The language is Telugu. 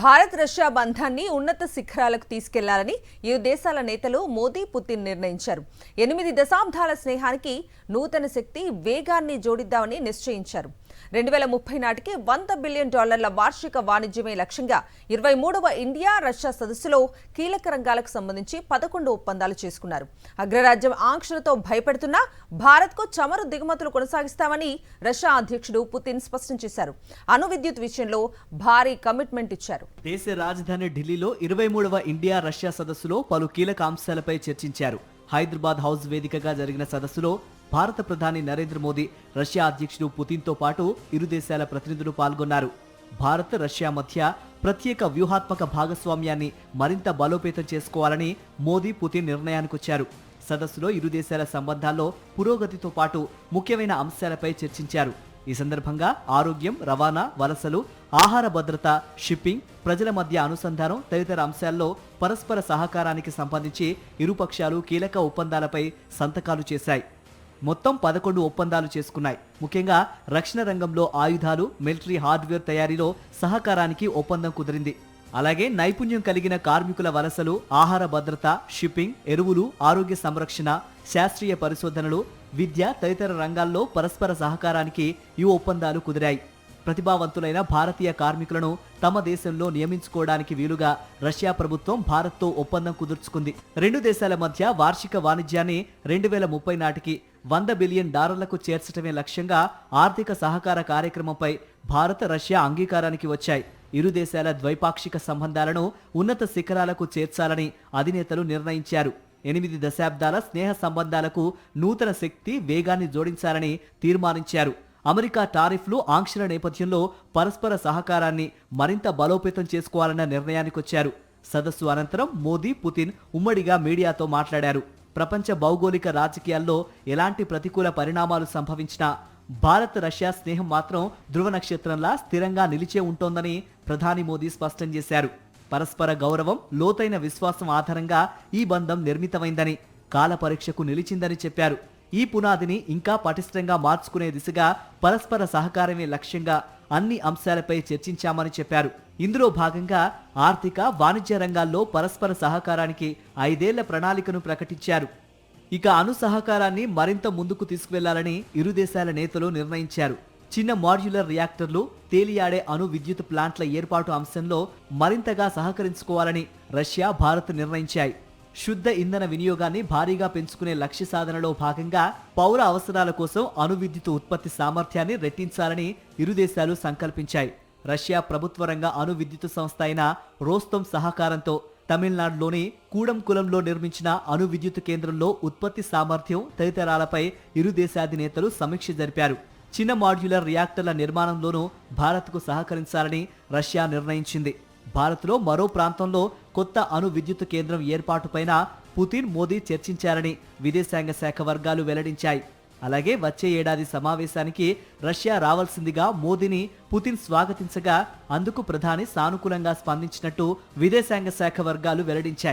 భారత్ రష్యా బంధాన్ని ఉన్నత శిఖరాలకు తీసుకెళ్లాలని ఇరు దేశాల నేతలు మోదీ పుతిన్ నిర్ణయించారు. 8 దశాబ్దాల స్నేహానికి నూతన శక్తి వేగాన్ని జోడిద్దామని నిశ్చయించారు. 2030 నాటికి $100 బిలియన్ వార్షిక వాణిజ్యమే లక్ష్యంగా 23వ ఇండియా రష్యా సదస్సులో కీలక రంగాలకు సంబంధించి 11 ఒప్పందాలు చేసుకున్నారు. అగ్రరాజ్యం ఆంక్షలతో భయపెడుతున్నా భారత్కు చమురు దిగుమతులు కొనసాగిస్తామని రష్యా అధ్యక్షుడు పుతిన్ స్పష్టం చేశారు. అణు విద్యుత్ విషయంలో భారీ కమిట్మెంట్ ఇచ్చారు. దేశ రాజధాని ఢిల్లీలో 23వ ఇండియా రష్యా సదస్సులో పలు కీలక అంశాలపై చర్చించారు. హైదరాబాద్ హౌస్ వేదికగా జరిగిన సదస్సులో భారత ప్రధాని నరేంద్ర మోదీ, రష్యా అధ్యక్షుడు పుతిన్తో పాటు ఇరు దేశాల ప్రతినిధులు పాల్గొన్నారు. భారత్ రష్యా మధ్య ప్రత్యేక వ్యూహాత్మక భాగస్వామ్యాన్ని మరింత బలోపేతం చేసుకోవాలని మోదీ, పుతిన్ నిర్ణయానికొచ్చారు. సదస్సులో ఇరు దేశాల సంబంధాల్లో పురోగతితో పాటు ముఖ్యమైన అంశాలపై చర్చించారు. ఈ సందర్భంగా ఆరోగ్యం, రవాణా, వలసలు, ఆహార భద్రత, షిప్పింగ్, ప్రజల మధ్య అనుసంధానం తదితర అంశాల్లో పరస్పర సహకారానికి సంబంధించి ఇరుపక్షాలు కీలక ఒప్పందాలపై సంతకాలు చేశాయి. మొత్తం 11 ఒప్పందాలు చేసుకున్నాయి. ముఖ్యంగా రక్షణ రంగంలో ఆయుధాలు, మిలిటరీ హార్డ్వేర్ తయారీలో సహకారానికి ఒప్పందం కుదిరింది. అలాగే నైపుణ్యం కలిగిన కార్మికుల వలసలు, ఆహార భద్రత, షిప్పింగ్, ఎరువులు, ఆరోగ్య సంరక్షణ, శాస్త్రీయ పరిశోధనలు, విద్య తదితర రంగాల్లో పరస్పర సహకారానికి ఈ ఒప్పందాలు కుదిరాయి. ప్రతిభావంతులైన భారతీయ కార్మికులను తమ దేశంలో నియమించుకోవడానికి వీలుగా రష్యా ప్రభుత్వం భారత్తో ఒప్పందం కుదుర్చుకుంది. రెండు దేశాల మధ్య వార్షిక వాణిజ్యాన్ని 2030 నాటికి $100 బిలియన్ చేర్చడమే లక్ష్యంగా ఆర్థిక సహకార కార్యక్రమంపై భారత, రష్యా అంగీకారానికి వచ్చాయి. ఇరు దేశాల ద్వైపాక్షిక సంబంధాలను ఉన్నత శిఖరాలకు చేర్చాలని అధినేతలు నిర్ణయించారు. 8 దశాబ్దాల స్నేహ సంబంధాలకు నూతన శక్తి, వేగాన్ని జోడించాలని తీర్మానించారు. అమెరికా టారిఫ్లు, ఆంక్షల నేపథ్యంలో పరస్పర సహకారాన్ని మరింత బలోపేతం చేసుకోవాలన్న నిర్ణయానికొచ్చారు. సదస్సు అనంతరం మోదీ, పుతిన్ ఉమ్మడిగా మీడియాతో మాట్లాడారు. ప్రపంచ భౌగోళిక రాజకీయాల్లో ఎలాంటి ప్రతికూల పరిణామాలు సంభవించినా భారత్ రష్యా స్నేహం మాత్రం ధృవ నక్షత్రంలా స్థిరంగా నిలిచే ఉంటోందని ప్రధాని మోదీ స్పష్టం చేశారు. పరస్పర గౌరవం, లోతైన విశ్వాసం ఆధారంగా ఈ బంధం నిర్మితమైందని, కాల పరీక్షకు నిలిచిందని చెప్పారు. ఈ పునాదిని ఇంకా పటిష్టంగా మార్చుకునే దిశగా పరస్పర సహకారమే లక్ష్యంగా అన్ని అంశాలపై చర్చించామని చెప్పారు. ఇందులో భాగంగా ఆర్థిక, వాణిజ్య రంగాల్లో పరస్పర సహకారానికి 5 ఏళ్ల ప్రణాళికను ప్రకటించారు. ఇక అణు సహకారాన్ని మరింత ముందుకు తీసుకువెళ్లాలని ఇరు దేశాల నేతలు నిర్ణయించారు. చిన్న మాడ్యులర్ రియాక్టర్లు, తేలియాడే అణు విద్యుత్ ప్లాంట్ల ఏర్పాటు అంశంలో మరింతగా సహకరించుకోవాలని రష్యా, భారత్ నిర్ణయించాయి. శుద్ధ ఇంధన వినియోగాన్ని భారీగా పెంచుకునే లక్ష్య సాధనలో భాగంగా పౌర అవసరాల కోసం అణు విద్యుత్ ఉత్పత్తి సామర్థ్యాన్ని రెట్టించాలని ఇరు దేశాలు సంకల్పించాయి. రష్యా ప్రభుత్వ రంగ అణు విద్యుత్ సంస్థ అయిన రోస్టోమ్ సహకారంతో తమిళనాడులోని కూడంకులంలో నిర్మించిన అణు విద్యుత్ కేంద్రంలో ఉత్పత్తి సామర్థ్యం తదితరాలపై ఇరు దేశాధినేతలు సమీక్ష జరిపారు. చిన్న మాడ్యులర్ రియాక్టర్ల నిర్మాణంలోనూ భారత్కు సహకరించాలని రష్యా నిర్ణయించింది. భారత్లో మరో ప్రాంతంలో కొత్త అణు విద్యుత్ కేంద్రం ఏర్పాటుపైన పుతిన్, మోదీ చర్చించారని విదేశాంగ శాఖ వర్గాలు వెల్లడించాయి. అలాగే వచ్చే ఏడాది సమావేశానికి రష్యా రావాల్సిందిగా మోదీని పుతిన్ స్వాగతించగా అందుకు ప్రధాని సానుకూలంగా స్పందించినట్టు విదేశాంగ శాఖ వర్గాలు వెల్లడించాయి.